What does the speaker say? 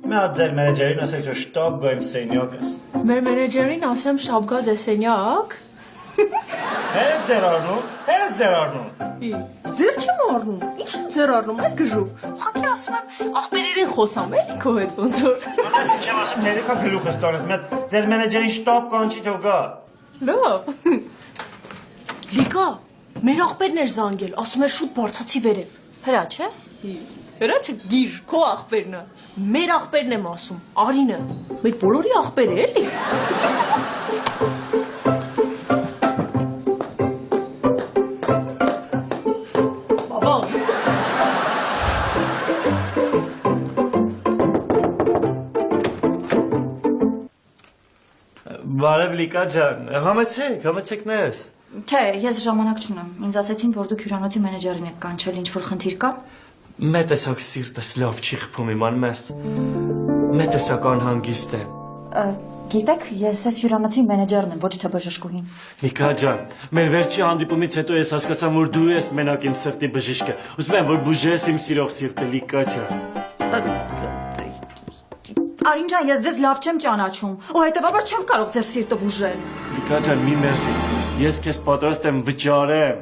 Մի հատ ձեր մենեջերին ասեք, որ շտապ գայմ սենյակս։ Մեր մենեջերին ասեմ շապ գազ է սենյակ։ Հերս ձեր առնում, հերս ձեր առնում։ Ձեր չեմ առնում, ինչ եմ ձեր առնում, այդ գժու։ Խակի ասում եմ, աղբերերին խոսամ էլի քո հետ ոնց որ։ Անես ինչ եմ ասում, ներեկա գլուխս տանես, մի հատ ձեր մենեջերին շտապ կանչի թող գա։ Լավ։ Լիկա, մեր աղբերն էր զանգել, ասում էր շուտ բարձացի վերև։ Հրա չէ։ Հրաչը գիր, քո աղբերն է։ Մեր աղբերն եմ ասում, Արինը։ Մեր բոլորի աղբեր է էլի։ Բարև Լիկա ջան, համեցեք նես։ Չէ, ես ժամանակ չունեմ։ Ինձ ասեցին, որ դուք հյուրանոցի մենեջերին եք կանչել, ինչ որ խնդիր կա։ Մեր տեսակ սիրտս լավ չի խփում իման մեզ։ Մեր տեսակ անհանգիստ է։ Գիտեք, ես այս հյուրանոցի մենեջերն եմ, ոչ թե բժշկուհին։ Լիկա ջան, մեր վերջի հանդիպումից հետո ես հասկացա, որ դու ես մենակ իմ սրտի բժիշկը։ Ուզում եմ, որ բուժես իմ սիրող սիրտը, Լիկա ջան։ Արին ջան, ես ձեզ լավ չեմ ճանաչում, ու հետևաբար չեմ կարող ձեր սիրտը բուժել։ Լիկա ջան, մի մերժի։ Ես քեզ պատրաստ եմ վճարեմ։